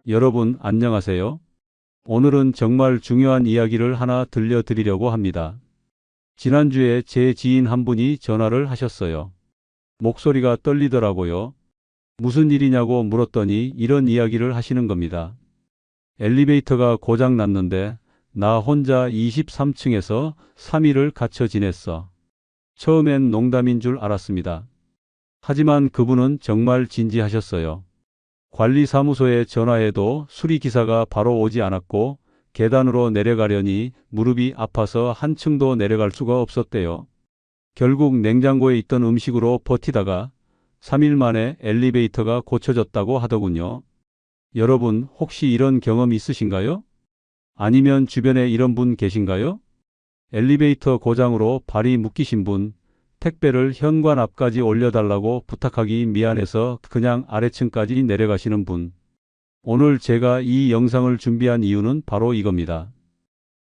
여러분, 안녕하세요. 오늘은 정말 중요한 이야기를 하나 들려드리려고 합니다. 지난주에 제 지인 한 분이 전화를 하셨어요. 목소리가 떨리더라고요. 무슨 일이냐고 물었더니 이런 이야기를 하시는 겁니다. 엘리베이터가 고장 났는데 나 혼자 23층에서 3일을 갇혀 지냈어. 처음엔 농담인 줄 알았습니다. 하지만 그분은 정말 진지하셨어요. 관리사무소에 전화해도 수리기사가 바로 오지 않았고 계단으로 내려가려니 무릎이 아파서 한 층도 내려갈 수가 없었대요. 결국 냉장고에 있던 음식으로 버티다가 3일 만에 엘리베이터가 고쳐졌다고 하더군요. 여러분, 혹시 이런 경험 있으신가요? 아니면 주변에 이런 분 계신가요? 엘리베이터 고장으로 발이 묶이신 분, 택배를 현관 앞까지 올려달라고 부탁하기 미안해서 그냥 아래층까지 내려가시는 분. 오늘 제가 이 영상을 준비한 이유는 바로 이겁니다.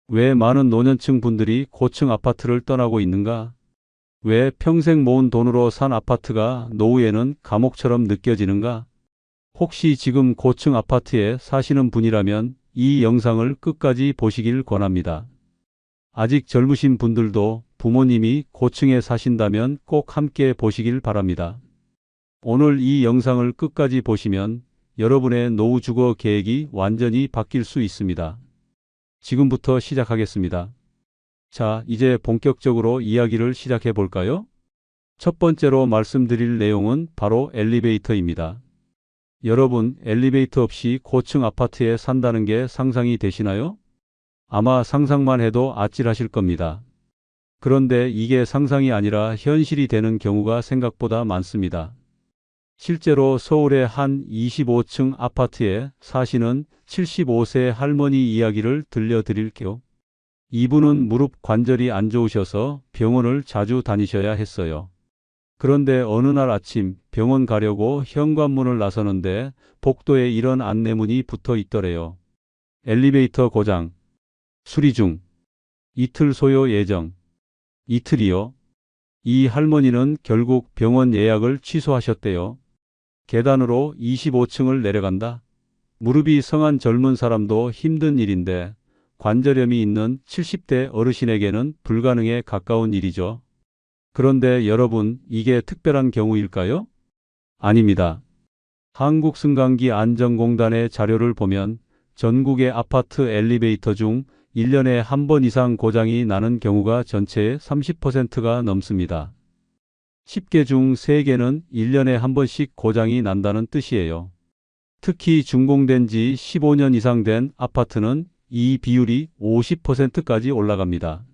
왜 많은 노년층 분들이 고층 아파트를 떠나고 있는가? 왜 평생 모은 돈으로 산 아파트가 노후에는 감옥처럼 느껴지는가? 혹시 지금 고층 아파트에 사시는 분이라면 이 영상을 끝까지 보시길 권합니다. 아직 젊으신 분들도 부모님이 고층에 사신다면 꼭 함께 보시길 바랍니다. 오늘 이 영상을 끝까지 보시면 여러분의 노후 주거 계획이 완전히 바뀔 수 있습니다. 지금부터 시작하겠습니다. 자, 이제 본격적으로 이야기를 시작해 볼까요? 첫 번째로 말씀드릴 내용은 바로 엘리베이터입니다. 여러분, 엘리베이터 없이 고층 아파트에 산다는 게 상상이 되시나요? 아마 상상만 해도 아찔하실 겁니다. 그런데 이게 상상이 아니라 현실이 되는 경우가 생각보다 많습니다. 실제로 서울의 한 25층 아파트에 사시는 75세 할머니 이야기를 들려드릴게요. 이분은 무릎 관절이 안 좋으셔서 병원을 자주 다니셔야 했어요. 그런데 어느 날 아침 병원 가려고 현관문을 나서는데 복도에 이런 안내문이 붙어 있더래요. 엘리베이터 고장. 수리 중. 이틀 소요 예정. 이틀이요? 이 할머니는 결국 병원 예약을 취소하셨대요. 계단으로 25층을 내려간다. 무릎이 성한 젊은 사람도 힘든 일인데 관절염이 있는 70대 어르신에게는 불가능에 가까운 일이죠. 그런데 여러분, 이게 특별한 경우일까요? 아닙니다. 한국승강기안전공단의 자료를 보면 전국의 아파트 엘리베이터 중 1년에 한 번 이상 고장이 나는 경우가 전체의 30%가 넘습니다. 10개 중 3개는 1년에 한 번씩 고장이 난다는 뜻이에요. 특히 준공된 지 15년 이상 된 아파트는 이 비율이 50%까지 올라갑니다.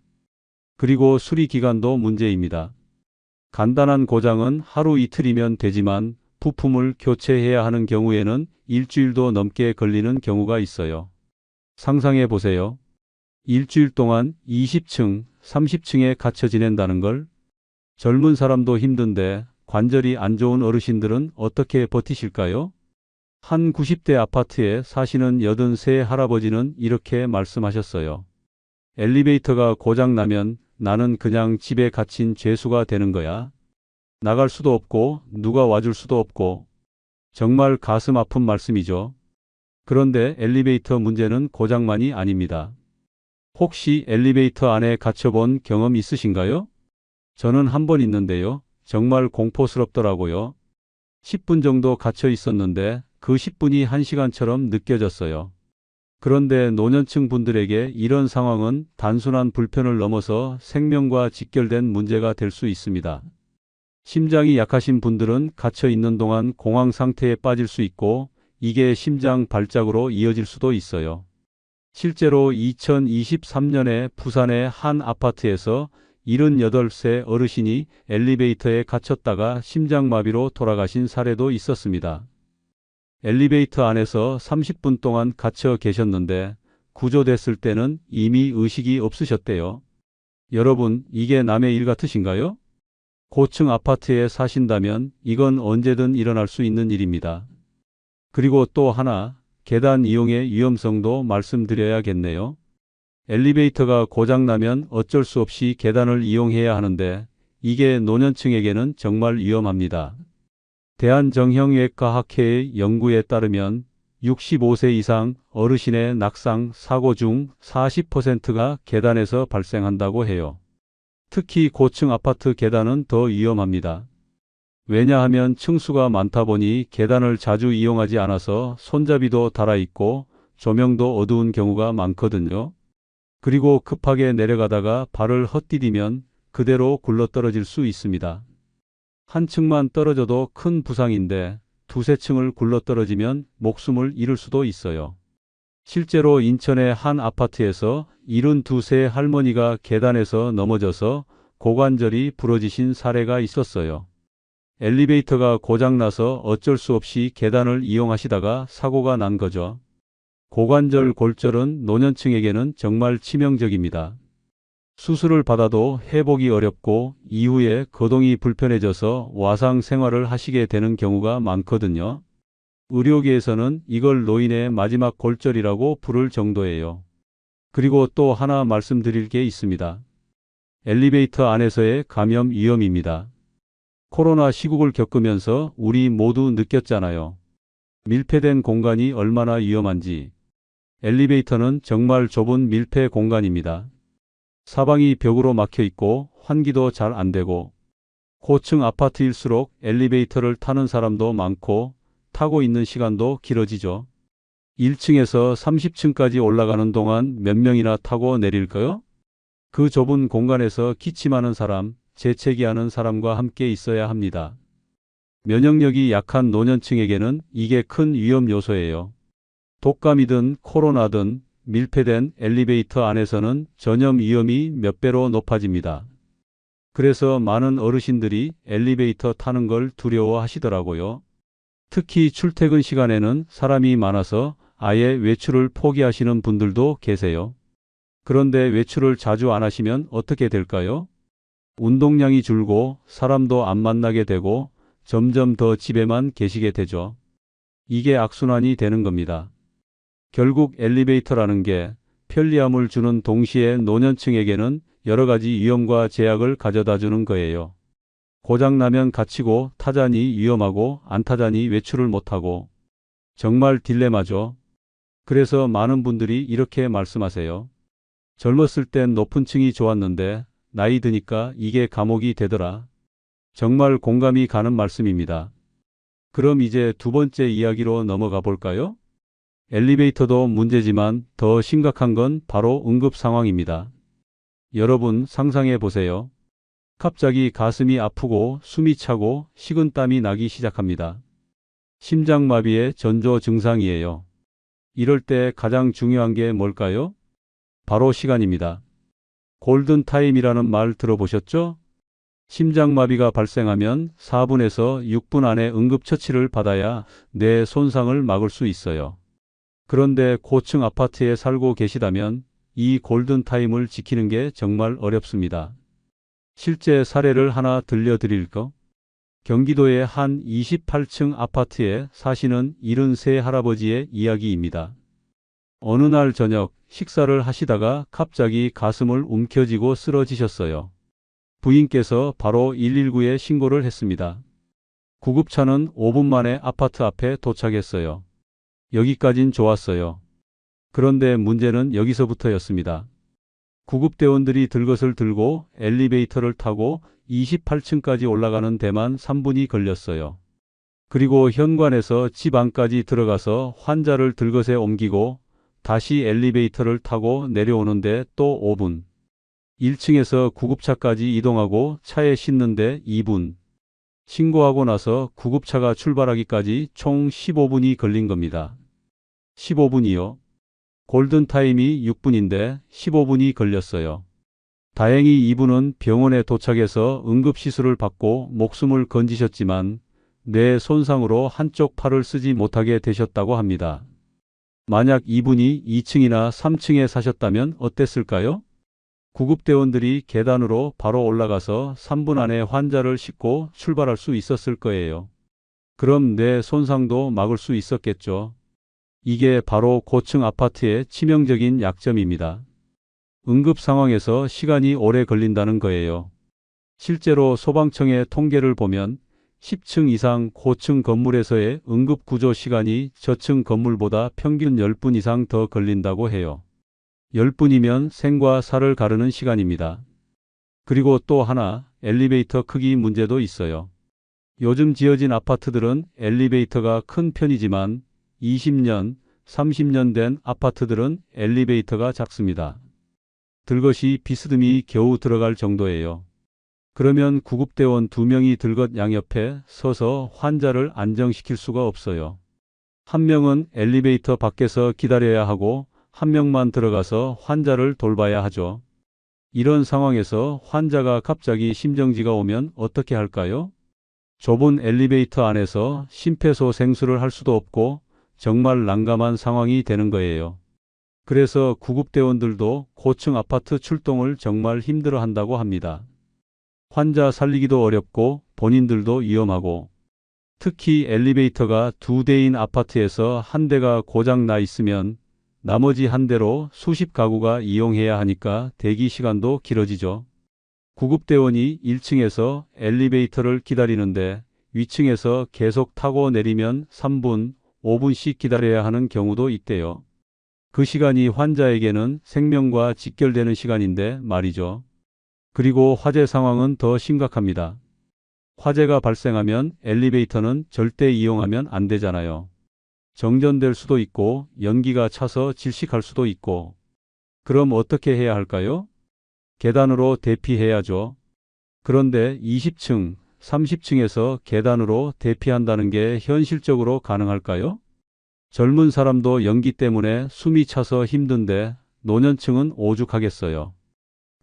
그리고 수리 기간도 문제입니다. 간단한 고장은 하루 이틀이면 되지만 부품을 교체해야 하는 경우에는 일주일도 넘게 걸리는 경우가 있어요. 상상해 보세요. 일주일 동안 20층, 30층에 갇혀 지낸다는 걸. 젊은 사람도 힘든데 관절이 안 좋은 어르신들은 어떻게 버티실까요? 한 90대 아파트에 사시는 83 할아버지는 이렇게 말씀하셨어요. 엘리베이터가 고장 나면 나는 그냥 집에 갇힌 죄수가 되는 거야. 나갈 수도 없고 누가 와줄 수도 없고. 정말 가슴 아픈 말씀이죠. 그런데 엘리베이터 문제는 고장만이 아닙니다. 혹시 엘리베이터 안에 갇혀본 경험 있으신가요? 저는 한 번 있는데요. 정말 공포스럽더라고요. 10분 정도 갇혀 있었는데 그 10분이 1시간처럼 느껴졌어요. 그런데 노년층 분들에게 이런 상황은 단순한 불편을 넘어서 생명과 직결된 문제가 될 수 있습니다. 심장이 약하신 분들은 갇혀 있는 동안 공황 상태에 빠질 수 있고 이게 심장 발작으로 이어질 수도 있어요. 실제로 2023년에 부산의 한 아파트에서 78세 어르신이 엘리베이터에 갇혔다가 심장마비로 돌아가신 사례도 있었습니다. 엘리베이터 안에서 30분 동안 갇혀 계셨는데 구조됐을 때는 이미 의식이 없으셨대요. 여러분, 이게 남의 일 같으신가요? 고층 아파트에 사신다면 이건 언제든 일어날 수 있는 일입니다. 그리고 또 하나, 계단 이용의 위험성도 말씀드려야겠네요. 엘리베이터가 고장나면 어쩔 수 없이 계단을 이용해야 하는데 이게 노년층에게는 정말 위험합니다. 대한정형외과학회의 연구에 따르면 65세 이상 어르신의 낙상 사고 중 40%가 계단에서 발생한다고 해요. 특히 고층 아파트 계단은 더 위험합니다. 왜냐하면 층수가 많다 보니 계단을 자주 이용하지 않아서 손잡이도 닳아있고 조명도 어두운 경우가 많거든요. 그리고 급하게 내려가다가 발을 헛디디면 그대로 굴러떨어질 수 있습니다. 한 층만 떨어져도 큰 부상인데 두세 층을 굴러떨어지면 목숨을 잃을 수도 있어요. 실제로 인천의 한 아파트에서 72세 할머니가 계단에서 넘어져서 고관절이 부러지신 사례가 있었어요. 엘리베이터가 고장나서 어쩔 수 없이 계단을 이용하시다가 사고가 난 거죠. 고관절 골절은 노년층에게는 정말 치명적입니다. 수술을 받아도 회복이 어렵고 이후에 거동이 불편해져서 와상 생활을 하시게 되는 경우가 많거든요. 의료계에서는 이걸 노인의 마지막 골절이라고 부를 정도예요. 그리고 또 하나 말씀드릴 게 있습니다. 엘리베이터 안에서의 감염 위험입니다. 코로나 시국을 겪으면서 우리 모두 느꼈잖아요. 밀폐된 공간이 얼마나 위험한지. 엘리베이터는 정말 좁은 밀폐 공간입니다. 사방이 벽으로 막혀 있고 환기도 잘 안 되고 고층 아파트일수록 엘리베이터를 타는 사람도 많고 타고 있는 시간도 길어지죠. 1층에서 30층까지 올라가는 동안 몇 명이나 타고 내릴까요? 그 좁은 공간에서 기침하는 사람, 재채기하는 사람과 함께 있어야 합니다. 면역력이 약한 노년층에게는 이게 큰 위험 요소예요. 독감이든 코로나든 밀폐된 엘리베이터 안에서는 전염 위험이 몇 배로 높아집니다. 그래서 많은 어르신들이 엘리베이터 타는 걸 두려워하시더라고요. 특히 출퇴근 시간에는 사람이 많아서 아예 외출을 포기하시는 분들도 계세요. 그런데 외출을 자주 안 하시면 어떻게 될까요? 운동량이 줄고 사람도 안 만나게 되고 점점 더 집에만 계시게 되죠. 이게 악순환이 되는 겁니다. 결국 엘리베이터라는 게 편리함을 주는 동시에 노년층에게는 여러 가지 위험과 제약을 가져다 주는 거예요. 고장나면 갇히고 타자니 위험하고 안 타자니 외출을 못하고 정말 딜레마죠. 그래서 많은 분들이 이렇게 말씀하세요. 젊었을 땐 높은 층이 좋았는데 나이 드니까 이게 감옥이 되더라. 정말 공감이 가는 말씀입니다. 그럼 이제 두 번째 이야기로 넘어가 볼까요? 엘리베이터도 문제지만 더 심각한 건 바로 응급 상황입니다. 여러분 상상해 보세요. 갑자기 가슴이 아프고 숨이 차고 식은땀이 나기 시작합니다. 심장마비의 전조 증상이에요. 이럴 때 가장 중요한 게 뭘까요? 바로 시간입니다. 골든타임이라는 말 들어보셨죠? 심장마비가 발생하면 4분에서 6분 안에 응급처치를 받아야 뇌 손상을 막을 수 있어요. 그런데 고층 아파트에 살고 계시다면 이 골든타임을 지키는 게 정말 어렵습니다. 실제 사례를 하나 들려드릴까? 경기도의 한 28층 아파트에 사시는 73 할아버지의 이야기입니다. 어느 날 저녁 식사를 하시다가 갑자기 가슴을 움켜쥐고 쓰러지셨어요. 부인께서 바로 119에 신고를 했습니다. 구급차는 5분 만에 아파트 앞에 도착했어요. 여기까진 좋았어요. 그런데 문제는 여기서부터였습니다. 구급대원들이 들것을 들고 엘리베이터를 타고 28층까지 올라가는 데만 3분이 걸렸어요. 그리고 현관에서 집 안까지 들어가서 환자를 들것에 옮기고 다시 엘리베이터를 타고 내려오는데 또 5분. 1층에서 구급차까지 이동하고 차에 싣는데 2분. 신고하고 나서 구급차가 출발하기까지 총 15분이 걸린 겁니다. 15분이요? 골든타임이 6분인데 15분이 걸렸어요. 다행히 이분은 병원에 도착해서 응급시술을 받고 목숨을 건지셨지만 뇌 손상으로 한쪽 팔을 쓰지 못하게 되셨다고 합니다. 만약 이분이 2층이나 3층에 사셨다면 어땠을까요? 구급대원들이 계단으로 바로 올라가서 3분 안에 환자를 싣고 출발할 수 있었을 거예요. 그럼 뇌 손상도 막을 수 있었겠죠. 이게 바로 고층 아파트의 치명적인 약점입니다. 응급 상황에서 시간이 오래 걸린다는 거예요. 실제로 소방청의 통계를 보면 10층 이상 고층 건물에서의 응급구조 시간이 저층 건물보다 평균 10분 이상 더 걸린다고 해요. 10분이면 생과 사를 가르는 시간입니다. 그리고 또 하나, 엘리베이터 크기 문제도 있어요. 요즘 지어진 아파트들은 엘리베이터가 큰 편이지만 20년, 30년 된 아파트들은 엘리베이터가 작습니다. 들것이 비스듬히 겨우 들어갈 정도예요. 그러면 구급대원 2명이 들것 양옆에 서서 환자를 안정시킬 수가 없어요. 한 명은 엘리베이터 밖에서 기다려야 하고 한 명만 들어가서 환자를 돌봐야 하죠. 이런 상황에서 환자가 갑자기 심정지가 오면 어떻게 할까요? 좁은 엘리베이터 안에서 심폐소생술을 할 수도 없고 정말 난감한 상황이 되는 거예요. 그래서 구급대원들도 고층 아파트 출동을 정말 힘들어한다고 합니다. 환자 살리기도 어렵고 본인들도 위험하고, 특히 엘리베이터가 2대인 아파트에서 한 대가 고장 나 있으면 나머지 한 대로 수십 가구가 이용해야 하니까 대기 시간도 길어지죠. 구급대원이 1층에서 엘리베이터를 기다리는데 위층에서 계속 타고 내리면 3분, 5분씩 기다려야 하는 경우도 있대요. 그 시간이 환자에게는 생명과 직결되는 시간인데 말이죠. 그리고 화재 상황은 더 심각합니다. 화재가 발생하면 엘리베이터는 절대 이용하면 안 되잖아요. 정전될 수도 있고 연기가 차서 질식할 수도 있고. 그럼 어떻게 해야 할까요? 계단으로 대피해야죠. 그런데 20층, 30층에서 계단으로 대피한다는 게 현실적으로 가능할까요? 젊은 사람도 연기 때문에 숨이 차서 힘든데 노년층은 오죽하겠어요.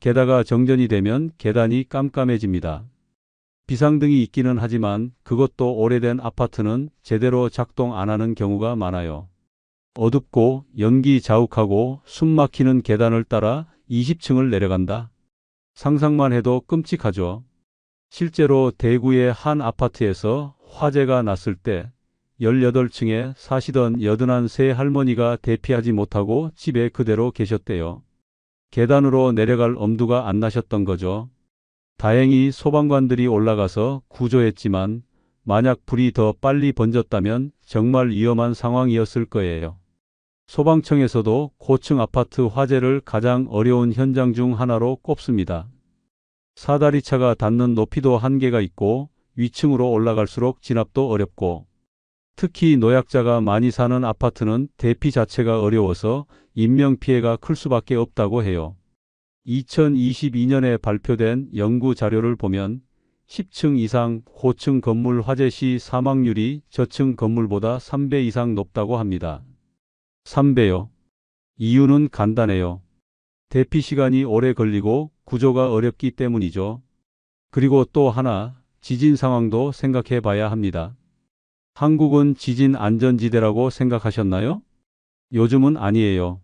게다가 정전이 되면 계단이 깜깜해집니다. 비상등이 있기는 하지만 그것도 오래된 아파트는 제대로 작동 안 하는 경우가 많아요. 어둡고 연기 자욱하고 숨 막히는 계단을 따라 20층을 내려간다. 상상만 해도 끔찍하죠. 실제로 대구의 한 아파트에서 화재가 났을 때 18층에 사시던 81세 할머니가 대피하지 못하고 집에 그대로 계셨대요. 계단으로 내려갈 엄두가 안 나셨던 거죠. 다행히 소방관들이 올라가서 구조했지만 만약 불이 더 빨리 번졌다면 정말 위험한 상황이었을 거예요. 소방청에서도 고층 아파트 화재를 가장 어려운 현장 중 하나로 꼽습니다. 사다리차가 닿는 높이도 한계가 있고 위층으로 올라갈수록 진압도 어렵고, 특히 노약자가 많이 사는 아파트는 대피 자체가 어려워서 인명피해가 클 수밖에 없다고 해요. 2022년에 발표된 연구 자료를 보면 10층 이상 고층 건물 화재 시 사망률이 저층 건물보다 3배 이상 높다고 합니다. 3배요. 이유는 간단해요. 대피 시간이 오래 걸리고 구조가 어렵기 때문이죠. 그리고 또 하나, 지진 상황도 생각해 봐야 합니다. 한국은 지진 안전지대라고 생각하셨나요? 요즘은 아니에요.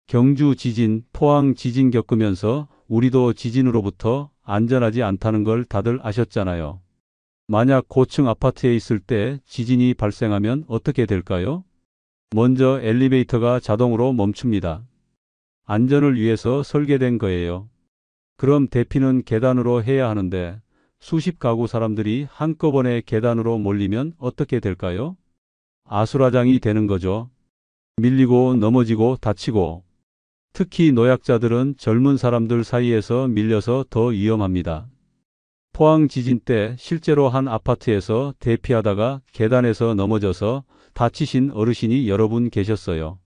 경주 지진, 포항 지진 겪으면서 우리도 지진으로부터 안전하지 않다는 걸 다들 아셨잖아요. 만약 고층 아파트에 있을 때 지진이 발생하면 어떻게 될까요? 먼저 엘리베이터가 자동으로 멈춥니다. 안전을 위해서 설계된 거예요. 그럼 대피는 계단으로 해야 하는데 수십 가구 사람들이 한꺼번에 계단으로 몰리면 어떻게 될까요? 아수라장이 되는 거죠. 밀리고 넘어지고 다치고. 특히 노약자들은 젊은 사람들 사이에서 밀려서 더 위험합니다. 포항 지진 때 실제로 한 아파트에서 대피하다가 계단에서 넘어져서 다치신 어르신이 여러 분 계셨어요.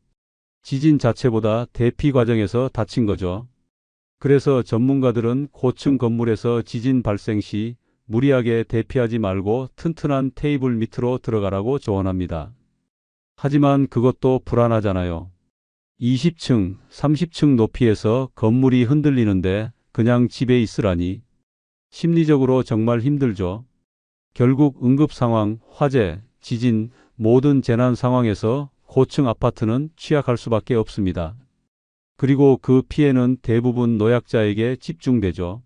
지진 자체보다 대피 과정에서 다친 거죠. 그래서 전문가들은 고층 건물에서 지진 발생 시 무리하게 대피하지 말고 튼튼한 테이블 밑으로 들어가라고 조언합니다. 하지만 그것도 불안하잖아요. 20층, 30층 높이에서 건물이 흔들리는데 그냥 집에 있으라니. 심리적으로 정말 힘들죠. 결국 응급 상황, 화재, 지진, 모든 재난 상황에서 고층 아파트는 취약할 수밖에 없습니다. 그리고 그 피해는 대부분 노약자에게 집중되죠.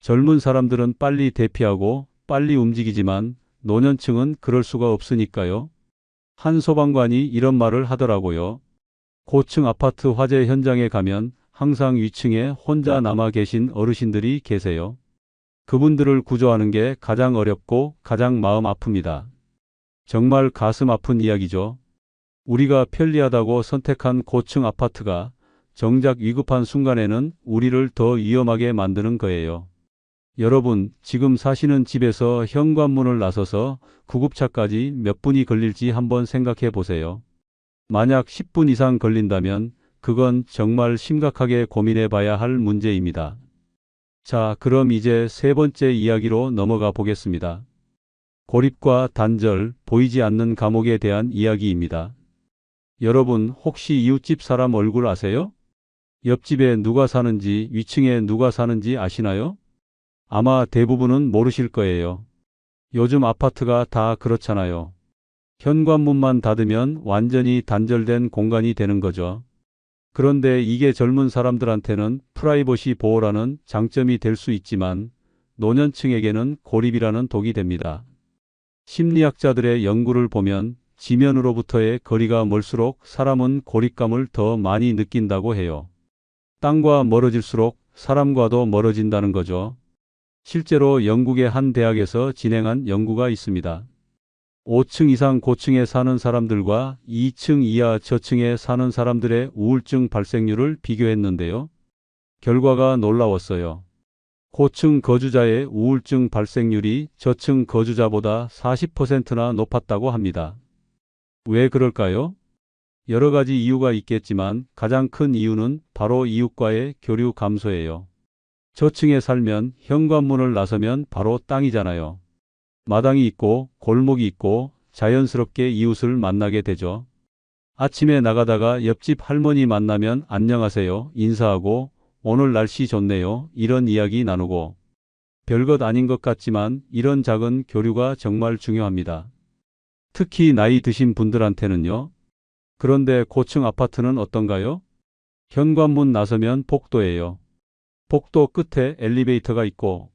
젊은 사람들은 빨리 대피하고 빨리 움직이지만 노년층은 그럴 수가 없으니까요. 한 소방관이 이런 말을 하더라고요. 고층 아파트 화재 현장에 가면 항상 위층에 혼자 남아 계신 어르신들이 계세요. 그분들을 구조하는 게 가장 어렵고 가장 마음 아픕니다. 정말 가슴 아픈 이야기죠. 우리가 편리하다고 선택한 고층 아파트가 정작 위급한 순간에는 우리를 더 위험하게 만드는 거예요. 여러분, 지금 사시는 집에서 현관문을 나서서 구급차까지 몇 분이 걸릴지 한번 생각해 보세요. 만약 10분 이상 걸린다면 그건 정말 심각하게 고민해 봐야 할 문제입니다. 자, 그럼 이제 세 번째 이야기로 넘어가 보겠습니다. 고립과 단절, 보이지 않는 감옥에 대한 이야기입니다. 여러분, 혹시 이웃집 사람 얼굴 아세요? 옆집에 누가 사는지, 위층에 누가 사는지 아시나요? 아마 대부분은 모르실 거예요. 요즘 아파트가 다 그렇잖아요. 현관문만 닫으면 완전히 단절된 공간이 되는 거죠. 그런데 이게 젊은 사람들한테는 프라이버시 보호라는 장점이 될 수 있지만 노년층에게는 고립이라는 독이 됩니다. 심리학자들의 연구를 보면 지면으로부터의 거리가 멀수록 사람은 고립감을 더 많이 느낀다고 해요. 땅과 멀어질수록 사람과도 멀어진다는 거죠. 실제로 영국의 한 대학에서 진행한 연구가 있습니다. 5층 이상 고층에 사는 사람들과 2층 이하 저층에 사는 사람들의 우울증 발생률을 비교했는데요. 결과가 놀라웠어요. 고층 거주자의 우울증 발생률이 저층 거주자보다 40%나 높았다고 합니다. 왜 그럴까요? 여러 가지 이유가 있겠지만 가장 큰 이유는 바로 이웃과의 교류 감소예요. 저층에 살면 현관문을 나서면 바로 땅이잖아요. 마당이 있고 골목이 있고 자연스럽게 이웃을 만나게 되죠. 아침에 나가다가 옆집 할머니 만나면 안녕하세요 인사하고 오늘 날씨 좋네요 이런 이야기 나누고 별것 아닌 것 같지만 이런 작은 교류가 정말 중요합니다. 특히 나이 드신 분들한테는요. 그런데 고층 아파트는 어떤가요? 현관문 나서면 복도예요. 복도 끝에 엘리베이터가 있고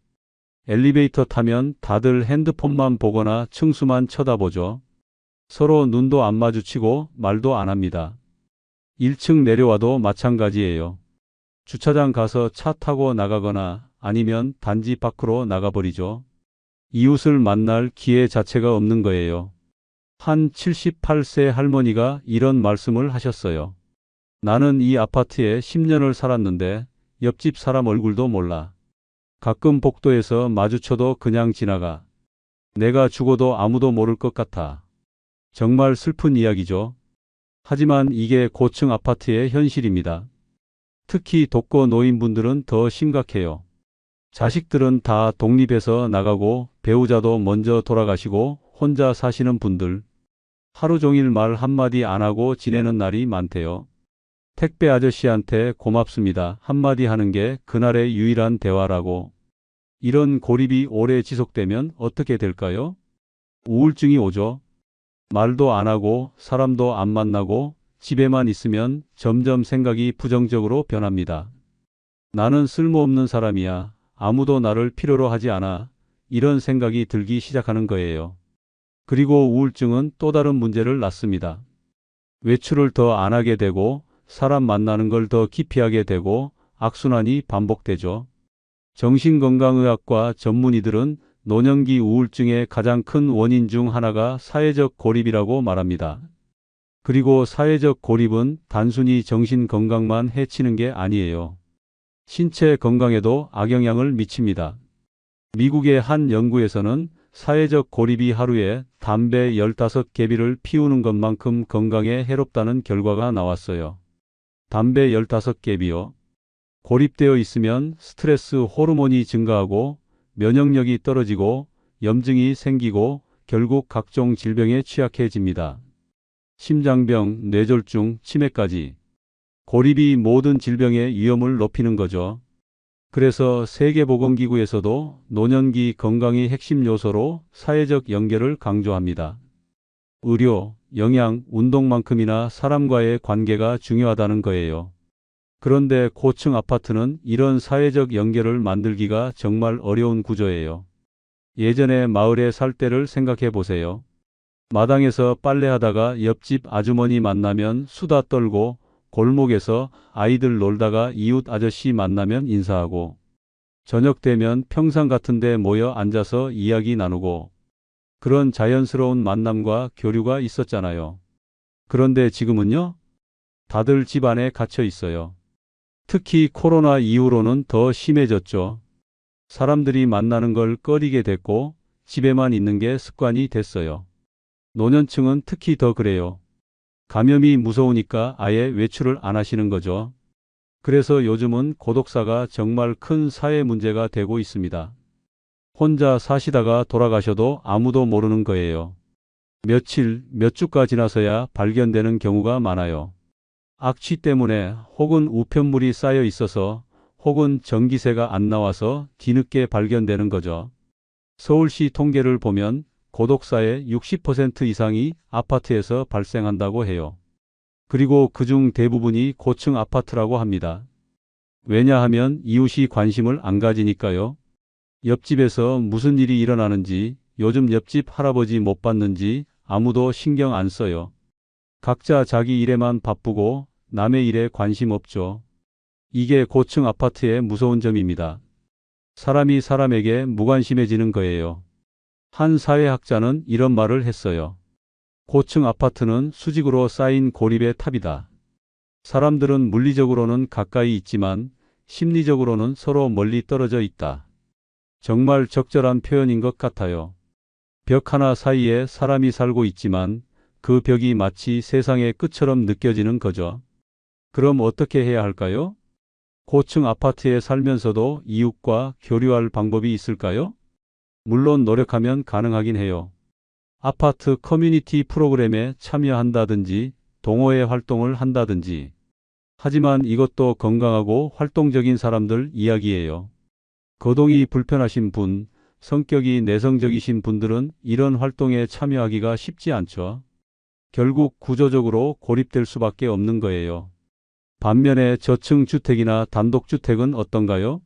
엘리베이터 타면 다들 핸드폰만 보거나 층수만 쳐다보죠. 서로 눈도 안 마주치고 말도 안 합니다. 1층 내려와도 마찬가지예요. 주차장 가서 차 타고 나가거나 아니면 단지 밖으로 나가버리죠. 이웃을 만날 기회 자체가 없는 거예요. 한 78세 할머니가 이런 말씀을 하셨어요. 나는 이 아파트에 10년을 살았는데 옆집 사람 얼굴도 몰라. 가끔 복도에서 마주쳐도 그냥 지나가. 내가 죽어도 아무도 모를 것 같아. 정말 슬픈 이야기죠. 하지만 이게 고층 아파트의 현실입니다. 특히 독거 노인분들은 더 심각해요. 자식들은 다 독립해서 나가고 배우자도 먼저 돌아가시고 혼자 사시는 분들. 하루 종일 말 한마디 안 하고 지내는 날이 많대요. 택배 아저씨한테 고맙습니다 한마디 하는 게 그날의 유일한 대화라고. 이런 고립이 오래 지속되면 어떻게 될까요? 우울증이 오죠. 말도 안 하고 사람도 안 만나고 집에만 있으면 점점 생각이 부정적으로 변합니다. 나는 쓸모없는 사람이야. 아무도 나를 필요로 하지 않아. 이런 생각이 들기 시작하는 거예요. 그리고 우울증은 또 다른 문제를 낳습니다. 외출을 더 안 하게 되고 사람 만나는 걸 더 기피하게 되고 악순환이 반복되죠. 정신건강의학과 전문의들은 노년기 우울증의 가장 큰 원인 중 하나가 사회적 고립이라고 말합니다. 그리고 사회적 고립은 단순히 정신건강만 해치는 게 아니에요. 신체 건강에도 악영향을 미칩니다. 미국의 한 연구에서는 사회적 고립이 하루에 담배 15개비를 피우는 것만큼 건강에 해롭다는 결과가 나왔어요. 담배 15개비요. 고립되어 있으면 스트레스 호르몬이 증가하고 면역력이 떨어지고 염증이 생기고 결국 각종 질병에 취약해집니다. 심장병, 뇌졸중, 치매까지. 고립이 모든 질병의 위험을 높이는 거죠. 그래서 세계보건기구에서도 노년기 건강의 핵심 요소로 사회적 연결을 강조합니다. 의료, 영양, 운동만큼이나 사람과의 관계가 중요하다는 거예요. 그런데 고층 아파트는 이런 사회적 연결을 만들기가 정말 어려운 구조예요. 예전에 마을에 살 때를 생각해 보세요. 마당에서 빨래하다가 옆집 아주머니 만나면 수다 떨고 골목에서 아이들 놀다가 이웃 아저씨 만나면 인사하고 저녁 되면 평상 같은 데 모여 앉아서 이야기 나누고 그런 자연스러운 만남과 교류가 있었잖아요. 그런데 지금은요? 다들 집 안에 갇혀 있어요. 특히 코로나 이후로는 더 심해졌죠. 사람들이 만나는 걸 꺼리게 됐고 집에만 있는 게 습관이 됐어요. 노년층은 특히 더 그래요. 감염이 무서우니까 아예 외출을 안 하시는 거죠. 그래서 요즘은 고독사가 정말 큰 사회 문제가 되고 있습니다. 혼자 사시다가 돌아가셔도 아무도 모르는 거예요. 며칠, 몇 주가 지나서야 발견되는 경우가 많아요. 악취 때문에 혹은 우편물이 쌓여 있어서 혹은 전기세가 안 나와서 뒤늦게 발견되는 거죠. 서울시 통계를 보면 고독사의 60% 이상이 아파트에서 발생한다고 해요. 그리고 그중 대부분이 고층 아파트라고 합니다. 왜냐하면 이웃이 관심을 안 가지니까요. 옆집에서 무슨 일이 일어나는지, 요즘 옆집 할아버지 못 봤는지 아무도 신경 안 써요. 각자 자기 일에만 바쁘고 남의 일에 관심 없죠. 이게 고층 아파트의 무서운 점입니다. 사람이 사람에게 무관심해지는 거예요. 한 사회학자는 이런 말을 했어요. 고층 아파트는 수직으로 쌓인 고립의 탑이다. 사람들은 물리적으로는 가까이 있지만 심리적으로는 서로 멀리 떨어져 있다. 정말 적절한 표현인 것 같아요. 벽 하나 사이에 사람이 살고 있지만 그 벽이 마치 세상의 끝처럼 느껴지는 거죠. 그럼 어떻게 해야 할까요? 고층 아파트에 살면서도 이웃과 교류할 방법이 있을까요? 물론 노력하면 가능하긴 해요. 아파트 커뮤니티 프로그램에 참여한다든지 동호회 활동을 한다든지. 하지만 이것도 건강하고 활동적인 사람들 이야기예요. 거동이 불편하신 분, 성격이 내성적이신 분들은 이런 활동에 참여하기가 쉽지 않죠. 결국 구조적으로 고립될 수밖에 없는 거예요. 반면에 저층 주택이나 단독주택은 어떤가요?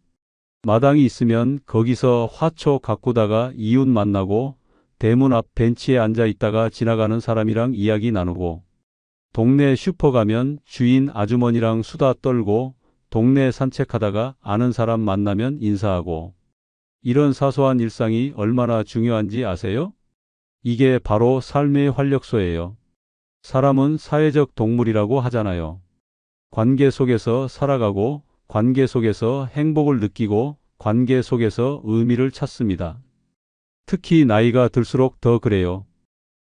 마당이 있으면 거기서 화초 가꾸다가 이웃 만나고 대문 앞 벤치에 앉아 있다가 지나가는 사람이랑 이야기 나누고 동네 슈퍼 가면 주인 아주머니랑 수다 떨고 동네 산책하다가 아는 사람 만나면 인사하고 이런 사소한 일상이 얼마나 중요한지 아세요? 이게 바로 삶의 활력소예요. 사람은 사회적 동물이라고 하잖아요. 관계 속에서 살아가고 관계 속에서 행복을 느끼고 관계 속에서 의미를 찾습니다. 특히 나이가 들수록 더 그래요.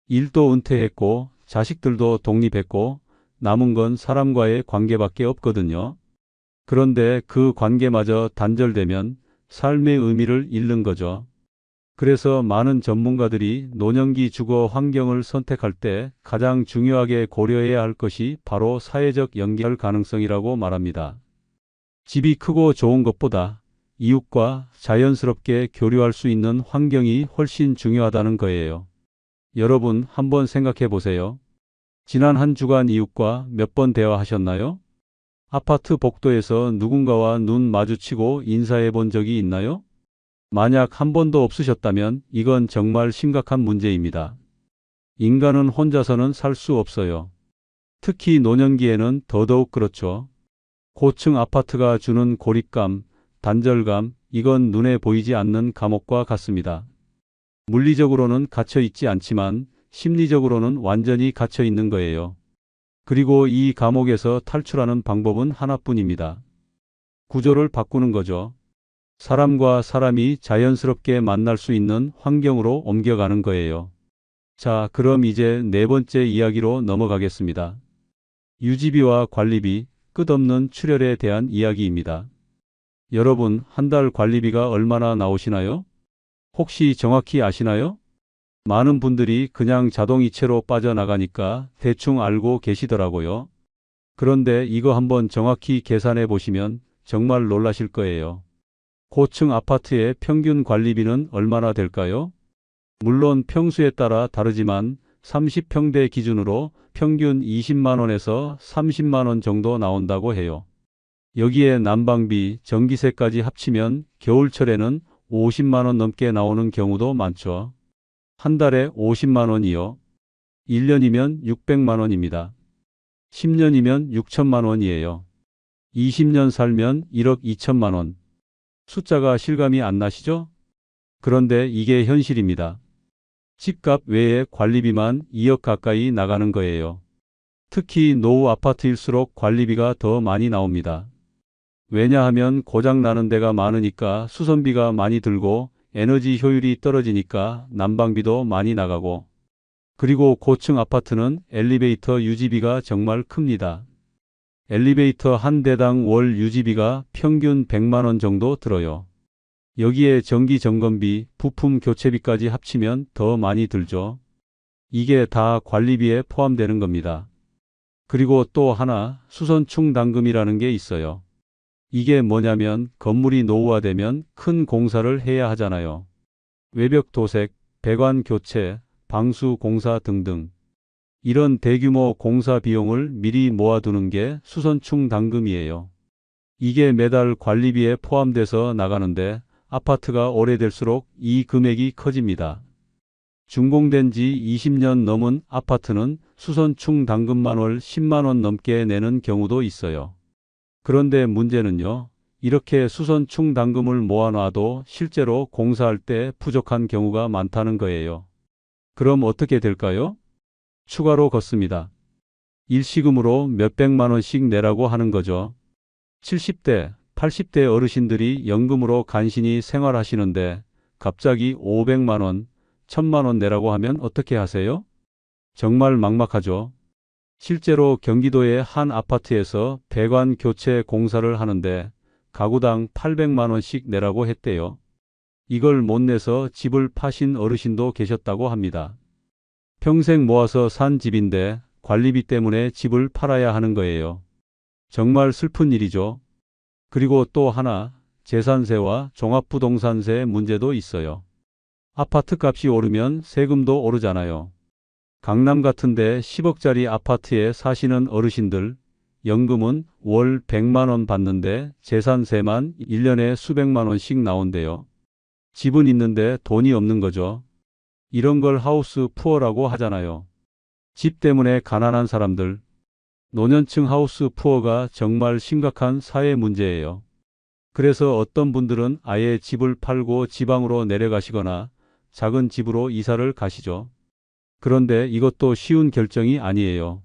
일도 은퇴했고 자식들도 독립했고 남은 건 사람과의 관계밖에 없거든요. 그런데 그 관계마저 단절되면 삶의 의미를 잃는 거죠. 그래서 많은 전문가들이 노년기 주거 환경을 선택할 때 가장 중요하게 고려해야 할 것이 바로 사회적 연결 가능성이라고 말합니다. 집이 크고 좋은 것보다 이웃과 자연스럽게 교류할 수 있는 환경이 훨씬 중요하다는 거예요. 여러분 한번 생각해 보세요. 지난 한 주간 이웃과 몇 번 대화하셨나요? 아파트 복도에서 누군가와 눈 마주치고 인사해 본 적이 있나요? 만약 한 번도 없으셨다면 이건 정말 심각한 문제입니다. 인간은 혼자서는 살 수 없어요. 특히 노년기에는 더더욱 그렇죠. 고층 아파트가 주는 고립감, 단절감, 이건 눈에 보이지 않는 감옥과 같습니다. 물리적으로는 갇혀 있지 않지만 심리적으로는 완전히 갇혀 있는 거예요. 그리고 이 감옥에서 탈출하는 방법은 하나뿐입니다. 구조를 바꾸는 거죠. 사람과 사람이 자연스럽게 만날 수 있는 환경으로 옮겨가는 거예요. 자, 그럼 이제 네 번째 이야기로 넘어가겠습니다. 유지비와 관리비, 끝없는 출혈에 대한 이야기입니다. 여러분, 한 달 관리비가 얼마나 나오시나요? 혹시 정확히 아시나요? 많은 분들이 그냥 자동이체로 빠져나가니까 대충 알고 계시더라고요. 그런데 이거 한번 정확히 계산해 보시면 정말 놀라실 거예요. 고층 아파트의 평균 관리비는 얼마나 될까요? 물론 평수에 따라 다르지만 30평대 기준으로 평균 20만 원에서 30만 원 정도 나온다고 해요. 여기에 난방비, 전기세까지 합치면 겨울철에는 50만 원 넘게 나오는 경우도 많죠. 한 달에 50만 원이요. 1년이면 600만 원입니다. 10년이면 6천만 원이에요. 20년 살면 1억 2천만 원. 숫자가 실감이 안 나시죠? 그런데 이게 현실입니다. 집값 외에 관리비만 2억 가까이 나가는 거예요. 특히 노후 아파트일수록 관리비가 더 많이 나옵니다. 왜냐하면 고장 나는 데가 많으니까 수선비가 많이 들고 에너지 효율이 떨어지니까 난방비도 많이 나가고, 그리고 고층 아파트는 엘리베이터 유지비가 정말 큽니다. 엘리베이터 한 대당 월 유지비가 평균 100만 원 정도 들어요. 여기에 전기 점검비, 부품 교체비까지 합치면 더 많이 들죠. 이게 다 관리비에 포함되는 겁니다. 그리고 또 하나 수선 충당금이라는 게 있어요. 이게 뭐냐면 건물이 노후화되면 큰 공사를 해야 하잖아요. 외벽 도색, 배관 교체, 방수 공사 등등. 이런 대규모 공사 비용을 미리 모아두는 게 수선충당금이에요. 이게 매달 관리비에 포함돼서 나가는데 아파트가 오래될수록 이 금액이 커집니다. 준공된 지 20년 넘은 아파트는 수선충당금만 월 10만 원 넘게 내는 경우도 있어요. 그런데 문제는요, 이렇게 수선충당금을 모아놔도 실제로 공사할 때 부족한 경우가 많다는 거예요. 그럼 어떻게 될까요? 추가로 걷습니다. 일시금으로 몇백만 원씩 내라고 하는 거죠. 70대, 80대 어르신들이 연금으로 간신히 생활하시는데 갑자기 500만 원, 1000만 원 내라고 하면 어떻게 하세요? 정말 막막하죠. 실제로 경기도의 한 아파트에서 배관 교체 공사를 하는데 가구당 800만 원씩 내라고 했대요. 이걸 못 내서 집을 파신 어르신도 계셨다고 합니다. 평생 모아서 산 집인데 관리비 때문에 집을 팔아야 하는 거예요. 정말 슬픈 일이죠. 그리고 또 하나, 재산세와 종합부동산세 문제도 있어요. 아파트 값이 오르면 세금도 오르잖아요. 강남 같은데 10억짜리 아파트에 사시는 어르신들, 연금은 월 100만 원 받는데 재산세만 1년에 수백만 원씩 나온대요. 집은 있는데 돈이 없는 거죠. 이런 걸 하우스 푸어라고 하잖아요. 집 때문에 가난한 사람들. 노년층 하우스 푸어가 정말 심각한 사회 문제예요. 그래서 어떤 분들은 아예 집을 팔고 지방으로 내려가시거나 작은 집으로 이사를 가시죠. 그런데 이것도 쉬운 결정이 아니에요.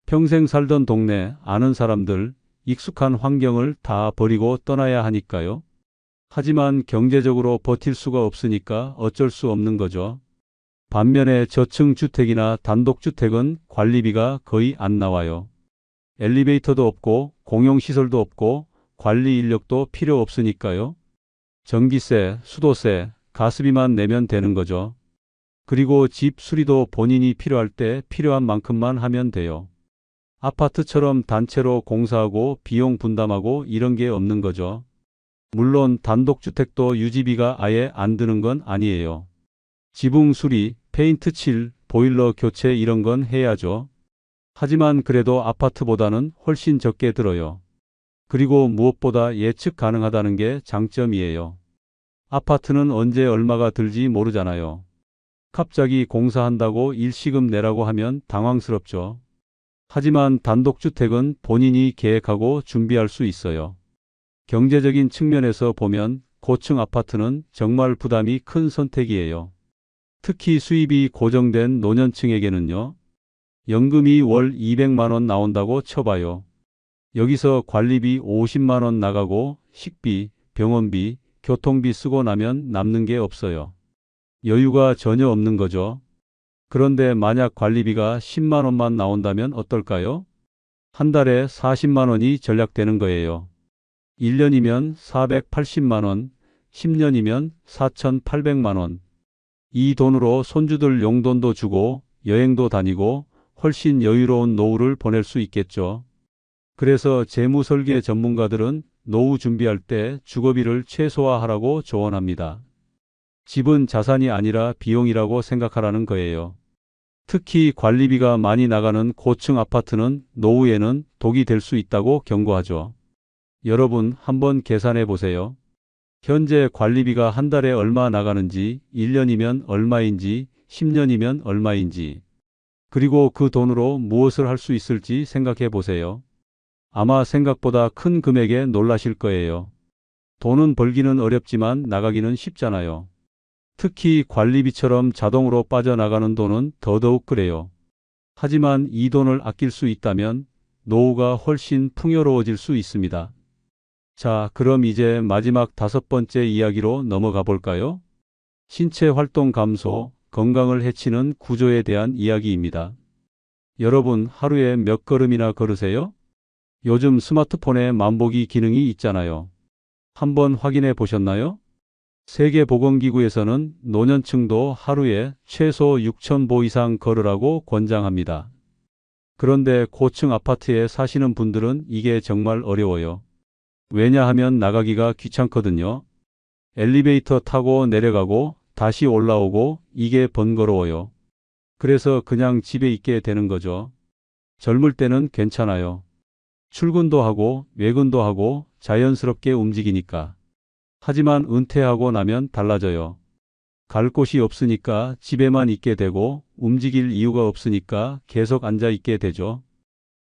평생 살던 동네, 아는 사람들, 익숙한 환경을 다 버리고 떠나야 하니까요. 하지만 경제적으로 버틸 수가 없으니까 어쩔 수 없는 거죠. 반면에 저층 주택이나 단독주택은 관리비가 거의 안 나와요. 엘리베이터도 없고 공용시설도 없고 관리 인력도 필요 없으니까요. 전기세, 수도세, 가스비만 내면 되는 거죠. 그리고 집 수리도 본인이 필요할 때 필요한 만큼만 하면 돼요. 아파트처럼 단체로 공사하고 비용 분담하고 이런 게 없는 거죠. 물론 단독주택도 유지비가 아예 안 드는 건 아니에요. 지붕 수리, 페인트 칠, 보일러 교체 이런 건 해야죠. 하지만 그래도 아파트보다는 훨씬 적게 들어요. 그리고 무엇보다 예측 가능하다는 게 장점이에요. 아파트는 언제 얼마가 들지 모르잖아요. 갑자기 공사한다고 일시금 내라고 하면 당황스럽죠. 하지만 단독주택은 본인이 계획하고 준비할 수 있어요. 경제적인 측면에서 보면 고층 아파트는 정말 부담이 큰 선택이에요. 특히 수입이 고정된 노년층에게는요. 연금이 월 200만 원 나온다고 쳐봐요. 여기서 관리비 50만 원 나가고 식비, 병원비, 교통비 쓰고 나면 남는 게 없어요. 여유가 전혀 없는 거죠. 그런데 만약 관리비가 10만 원만 나온다면 어떨까요? 한 달에 40만 원이 절약되는 거예요. 1년이면 480만 원, 10년이면 4,800만 원. 이 돈으로 손주들 용돈도 주고 여행도 다니고 훨씬 여유로운 노후를 보낼 수 있겠죠. 그래서 재무설계 전문가들은 노후 준비할 때 주거비를 최소화하라고 조언합니다. 집은 자산이 아니라 비용이라고 생각하라는 거예요. 특히 관리비가 많이 나가는 고층 아파트는 노후에는 독이 될 수 있다고 경고하죠. 여러분 한번 계산해 보세요. 현재 관리비가 한 달에 얼마 나가는지, 1년이면 얼마인지, 10년이면 얼마인지, 그리고 그 돈으로 무엇을 할 수 있을지 생각해 보세요. 아마 생각보다 큰 금액에 놀라실 거예요. 돈은 벌기는 어렵지만 나가기는 쉽잖아요. 특히 관리비처럼 자동으로 빠져나가는 돈은 더더욱 그래요. 하지만 이 돈을 아낄 수 있다면 노후가 훨씬 풍요로워질 수 있습니다. 자, 그럼 이제 마지막 5번째 이야기로 넘어가 볼까요? 신체 활동 감소, 건강을 해치는 구조에 대한 이야기입니다. 여러분, 하루에 몇 걸음이나 걸으세요? 요즘 스마트폰에 만보기 기능이 있잖아요. 한번 확인해 보셨나요? 세계보건기구에서는 노년층도 하루에 최소 6,000보 이상 걸으라고 권장합니다. 그런데 고층 아파트에 사시는 분들은 이게 정말 어려워요. 왜냐하면 나가기가 귀찮거든요. 엘리베이터 타고 내려가고 다시 올라오고 이게 번거로워요. 그래서 그냥 집에 있게 되는 거죠. 젊을 때는 괜찮아요. 출근도 하고 외근도 하고 자연스럽게 움직이니까. 하지만 은퇴하고 나면 달라져요. 갈 곳이 없으니까 집에만 있게 되고 움직일 이유가 없으니까 계속 앉아 있게 되죠.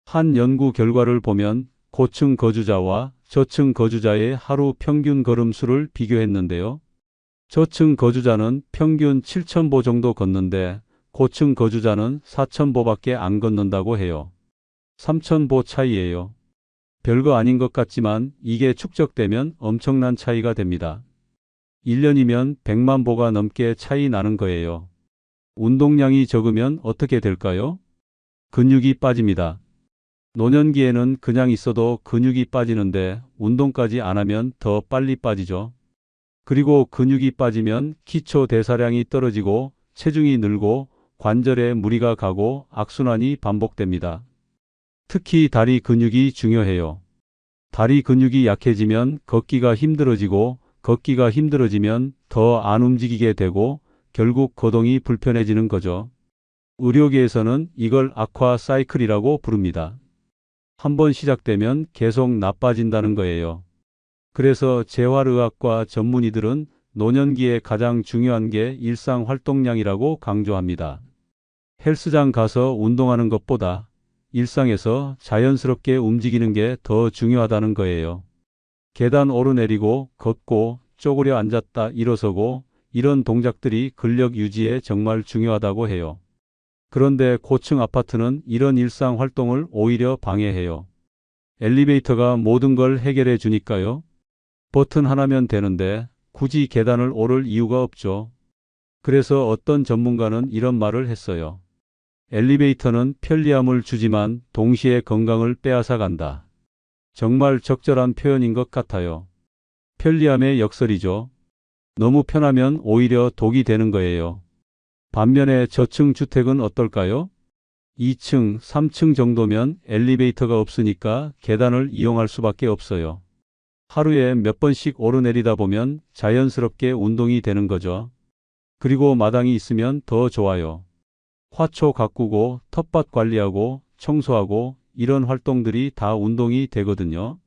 한 연구 결과를 보면 고층 거주자와 저층 거주자의 하루 평균 걸음수를 비교했는데요. 저층 거주자는 평균 7,000보 정도 걷는데 고층 거주자는 4,000보밖에 안 걷는다고 해요. 3,000보 차이예요. 별거 아닌 것 같지만 이게 축적되면 엄청난 차이가 됩니다. 1년이면 100만 보가 넘게 차이 나는 거예요. 운동량이 적으면 어떻게 될까요? 근육이 빠집니다. 노년기에는 그냥 있어도 근육이 빠지는데 운동까지 안 하면 더 빨리 빠지죠. 그리고 근육이 빠지면 기초 대사량이 떨어지고 체중이 늘고 관절에 무리가 가고 악순환이 반복됩니다. 특히 다리 근육이 중요해요. 다리 근육이 약해지면 걷기가 힘들어지고 걷기가 힘들어지면 더 안 움직이게 되고 결국 거동이 불편해지는 거죠. 의료계에서는 이걸 악화 사이클이라고 부릅니다. 한번 시작되면 계속 나빠진다는 거예요. 그래서 재활의학과 전문의들은 노년기에 가장 중요한 게 일상 활동량이라고 강조합니다. 헬스장 가서 운동하는 것보다 일상에서 자연스럽게 움직이는 게 더 중요하다는 거예요. 계단 오르내리고 걷고 쪼그려 앉았다 일어서고 이런 동작들이 근력 유지에 정말 중요하다고 해요. 그런데 고층 아파트는 이런 일상 활동을 오히려 방해해요. 엘리베이터가 모든 걸 해결해 주니까요. 버튼 하나면 되는데 굳이 계단을 오를 이유가 없죠. 그래서 어떤 전문가는 이런 말을 했어요. 엘리베이터는 편리함을 주지만 동시에 건강을 빼앗아 간다. 정말 적절한 표현인 것 같아요. 편리함의 역설이죠. 너무 편하면 오히려 독이 되는 거예요. 반면에 저층 주택은 어떨까요? 2층, 3층 정도면 엘리베이터가 없으니까 계단을 이용할 수밖에 없어요. 하루에 몇 번씩 오르내리다 보면 자연스럽게 운동이 되는 거죠. 그리고 마당이 있으면 더 좋아요. 화초 가꾸고 텃밭 관리하고 청소하고 이런 활동들이 다 운동이 되거든요.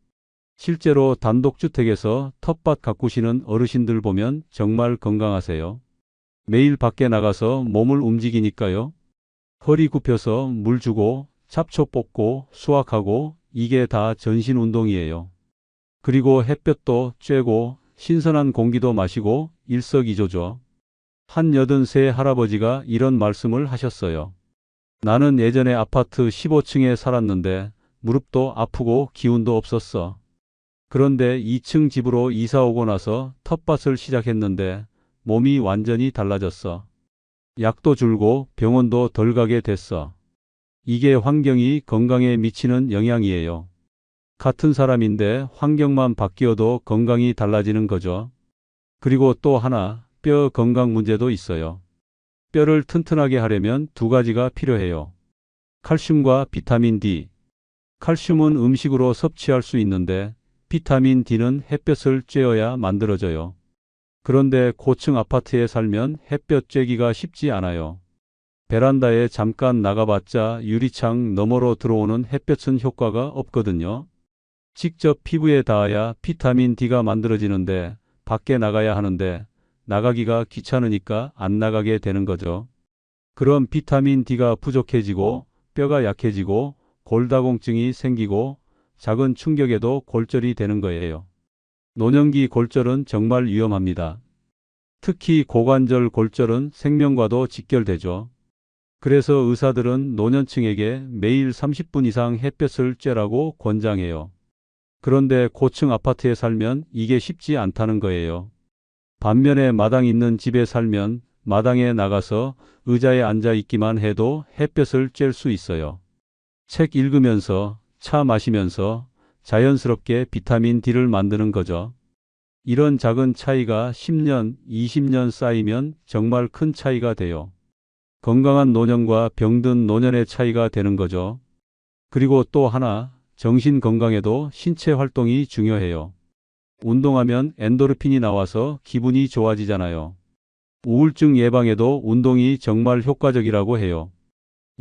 실제로 단독주택에서 텃밭 가꾸시는 어르신들 보면 정말 건강하세요. 매일 밖에 나가서 몸을 움직이니까요. 허리 굽혀서 물 주고 잡초 뽑고 수확하고 이게 다 전신 운동이에요. 그리고 햇볕도 쬐고 신선한 공기도 마시고 일석이조죠. 한 83세 할아버지가 이런 말씀을 하셨어요. 나는 예전에 아파트 15층에 살았는데 무릎도 아프고 기운도 없었어. 그런데 2층 집으로 이사 오고 나서 텃밭을 시작했는데 몸이 완전히 달라졌어. 약도 줄고 병원도 덜 가게 됐어. 이게 환경이 건강에 미치는 영향이에요. 같은 사람인데 환경만 바뀌어도 건강이 달라지는 거죠. 그리고 또 하나, 뼈 건강 문제도 있어요. 뼈를 튼튼하게 하려면 두 가지가 필요해요. 칼슘과 비타민 D. 칼슘은 음식으로 섭취할 수 있는데 비타민 D는 햇볕을 쬐어야 만들어져요. 그런데 고층 아파트에 살면 햇볕 쬐기가 쉽지 않아요. 베란다에 잠깐 나가봤자 유리창 너머로 들어오는 햇볕은 효과가 없거든요. 직접 피부에 닿아야 비타민 D가 만들어지는데 밖에 나가야 하는데 나가기가 귀찮으니까 안 나가게 되는 거죠. 그럼 비타민 D가 부족해지고 뼈가 약해지고 골다공증이 생기고 작은 충격에도 골절이 되는 거예요. 노년기 골절은 정말 위험합니다. 특히 고관절 골절은 생명과도 직결되죠. 그래서 의사들은 노년층에게 매일 30분 이상 햇볕을 쬐라고 권장해요. 그런데 고층 아파트에 살면 이게 쉽지 않다는 거예요. 반면에 마당 있는 집에 살면 마당에 나가서 의자에 앉아 있기만 해도 햇볕을 쬐을 수 있어요. 책 읽으면서, 차 마시면서 자연스럽게 비타민 D를 만드는 거죠. 이런 작은 차이가 10년, 20년 쌓이면 정말 큰 차이가 돼요. 건강한 노년과 병든 노년의 차이가 되는 거죠. 그리고 또 하나, 정신 건강에도 신체 활동이 중요해요. 운동하면 엔도르핀이 나와서 기분이 좋아지잖아요. 우울증 예방에도 운동이 정말 효과적이라고 해요.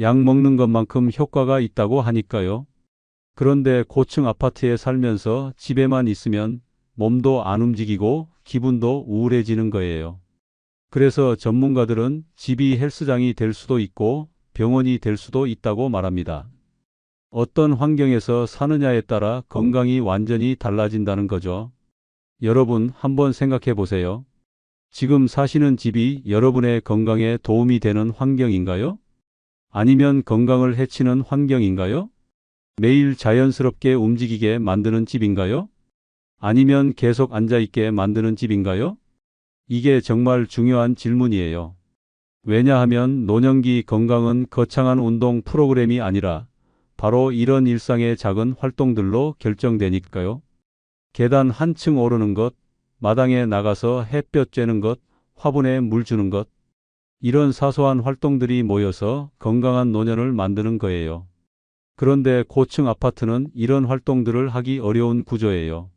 약 먹는 것만큼 효과가 있다고 하니까요. 그런데 고층 아파트에 살면서 집에만 있으면 몸도 안 움직이고 기분도 우울해지는 거예요. 그래서 전문가들은 집이 헬스장이 될 수도 있고 병원이 될 수도 있다고 말합니다. 어떤 환경에서 사느냐에 따라 건강이 완전히 달라진다는 거죠. 여러분 한번 생각해 보세요. 지금 사시는 집이 여러분의 건강에 도움이 되는 환경인가요? 아니면 건강을 해치는 환경인가요? 매일 자연스럽게 움직이게 만드는 집인가요? 아니면 계속 앉아있게 만드는 집인가요? 이게 정말 중요한 질문이에요. 왜냐하면 노년기 건강은 거창한 운동 프로그램이 아니라 바로 이런 일상의 작은 활동들로 결정되니까요. 계단 한층 오르는 것, 마당에 나가서 햇볕 쬐는 것, 화분에 물 주는 것, 이런 사소한 활동들이 모여서 건강한 노년을 만드는 거예요. 그런데 고층 아파트는 이런 활동들을 하기 어려운 구조예요.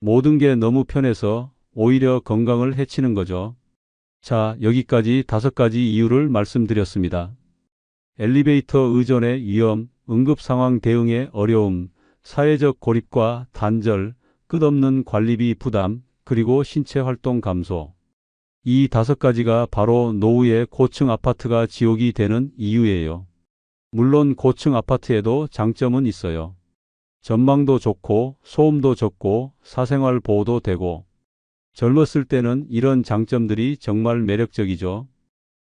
모든 게 너무 편해서 오히려 건강을 해치는 거죠. 자, 여기까지 5가지 이유를 말씀드렸습니다. 엘리베이터 의존의 위험, 응급 상황 대응의 어려움, 사회적 고립과 단절, 끝없는 관리비 부담, 그리고 신체 활동 감소. 이 5가지가 바로 노후의 고층 아파트가 지옥이 되는 이유예요. 물론 고층 아파트에도 장점은 있어요. 전망도 좋고 소음도 적고 사생활 보호도 되고 젊었을 때는 이런 장점들이 정말 매력적이죠.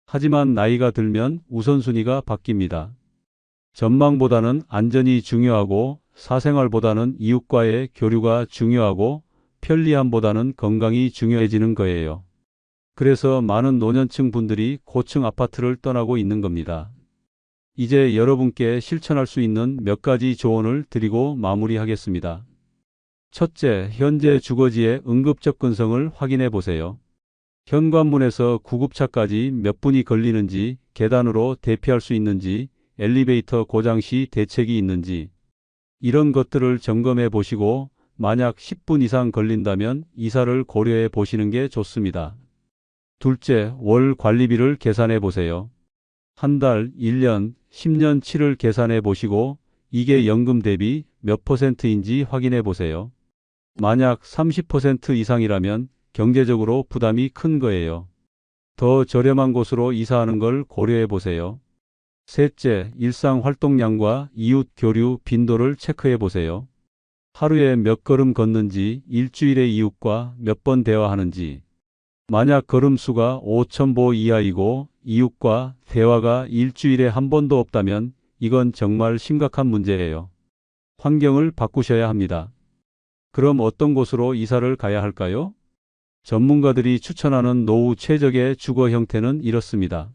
하지만 나이가 들면 우선순위가 바뀝니다. 전망보다는 안전이 중요하고 사생활보다는 이웃과의 교류가 중요하고 편리함보다는 건강이 중요해지는 거예요. 그래서 많은 노년층 분들이 고층 아파트를 떠나고 있는 겁니다. 이제 여러분께 실천할 수 있는 몇 가지 조언을 드리고 마무리하겠습니다. 첫째, 현재 주거지의 응급 접근성을 확인해 보세요. 현관문에서 구급차까지 몇 분이 걸리는지, 계단으로 대피할 수 있는지, 엘리베이터 고장 시 대책이 있는지, 이런 것들을 점검해 보시고 만약 10분 이상 걸린다면 이사를 고려해 보시는 게 좋습니다. 둘째, 월 관리비를 계산해 보세요. 한 달, 1년, 10년치를 계산해 보시고 이게 연금 대비 몇 %인지 확인해 보세요. 만약 30% 이상이라면 경제적으로 부담이 큰 거예요. 더 저렴한 곳으로 이사하는 걸 고려해 보세요. 셋째, 일상 활동량과 이웃 교류 빈도를 체크해 보세요. 하루에 몇 걸음 걷는지, 일주일에 이웃과 몇 번 대화하는지. 만약 걸음수가 5,000보 이하이고 이웃과 대화가 일주일에 한 번도 없다면 이건 정말 심각한 문제예요. 환경을 바꾸셔야 합니다. 그럼 어떤 곳으로 이사를 가야 할까요? 전문가들이 추천하는 노후 최적의 주거 형태는 이렇습니다.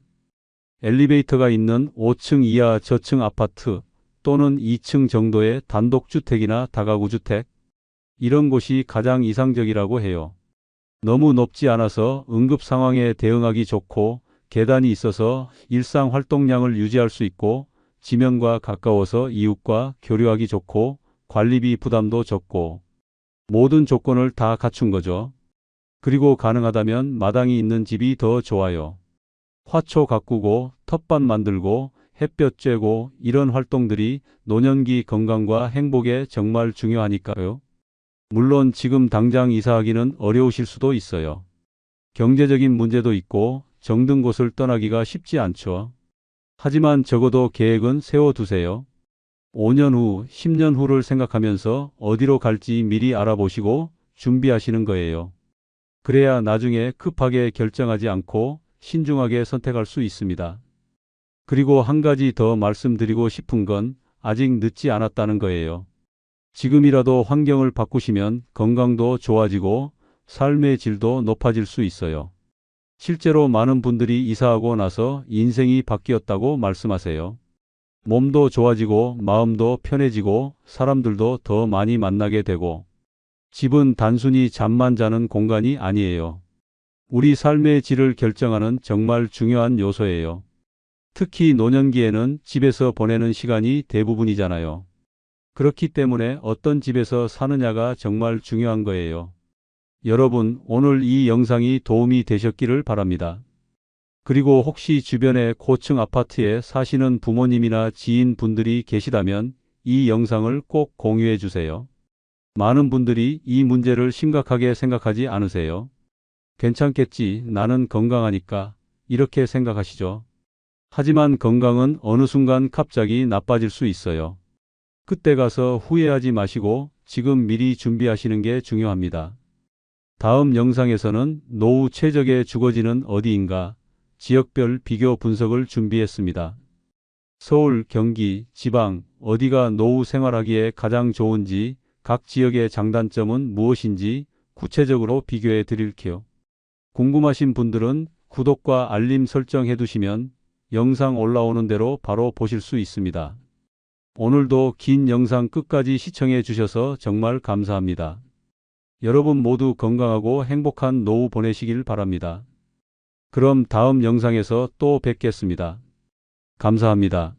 엘리베이터가 있는 5층 이하 저층 아파트 또는 2층 정도의 단독주택이나 다가구 주택, 이런 곳이 가장 이상적이라고 해요. 너무 높지 않아서 응급 상황에 대응하기 좋고 계단이 있어서 일상 활동량을 유지할 수 있고 지면과 가까워서 이웃과 교류하기 좋고 관리비 부담도 적고 모든 조건을 다 갖춘 거죠. 그리고 가능하다면 마당이 있는 집이 더 좋아요. 화초 가꾸고 텃밭 만들고 햇볕 쬐고 이런 활동들이 노년기 건강과 행복에 정말 중요하니까요. 물론 지금 당장 이사하기는 어려우실 수도 있어요. 경제적인 문제도 있고 정든 곳을 떠나기가 쉽지 않죠. 하지만 적어도 계획은 세워두세요. 5년 후, 10년 후를 생각하면서 어디로 갈지 미리 알아보시고 준비하시는 거예요. 그래야 나중에 급하게 결정하지 않고 신중하게 선택할 수 있습니다. 그리고 한 가지 더 말씀드리고 싶은 건 아직 늦지 않았다는 거예요. 지금이라도 환경을 바꾸시면 건강도 좋아지고 삶의 질도 높아질 수 있어요. 실제로 많은 분들이 이사하고 나서 인생이 바뀌었다고 말씀하세요. 몸도 좋아지고 마음도 편해지고 사람들도 더 많이 만나게 되고 집은 단순히 잠만 자는 공간이 아니에요. 우리 삶의 질을 결정하는 정말 중요한 요소예요. 특히 노년기에는 집에서 보내는 시간이 대부분이잖아요. 그렇기 때문에 어떤 집에서 사느냐가 정말 중요한 거예요. 여러분, 오늘 이 영상이 도움이 되셨기를 바랍니다. 그리고 혹시 주변에 고층 아파트에 사시는 부모님이나 지인분들이 계시다면 이 영상을 꼭 공유해 주세요. 많은 분들이 이 문제를 심각하게 생각하지 않으세요? 괜찮겠지, 나는 건강하니까, 이렇게 생각하시죠? 하지만 건강은 어느 순간 갑자기 나빠질 수 있어요. 그때 가서 후회하지 마시고 지금 미리 준비하시는 게 중요합니다. 다음 영상에서는 노후 최적의 주거지는 어디인가 지역별 비교 분석을 준비했습니다. 서울, 경기, 지방, 어디가 노후 생활하기에 가장 좋은지, 각 지역의 장단점은 무엇인지 구체적으로 비교해 드릴게요. 궁금하신 분들은 구독과 알림 설정해 두시면 영상 올라오는 대로 바로 보실 수 있습니다. 오늘도 긴 영상 끝까지 시청해 주셔서 정말 감사합니다. 여러분 모두 건강하고 행복한 노후 보내시길 바랍니다. 그럼 다음 영상에서 또 뵙겠습니다. 감사합니다.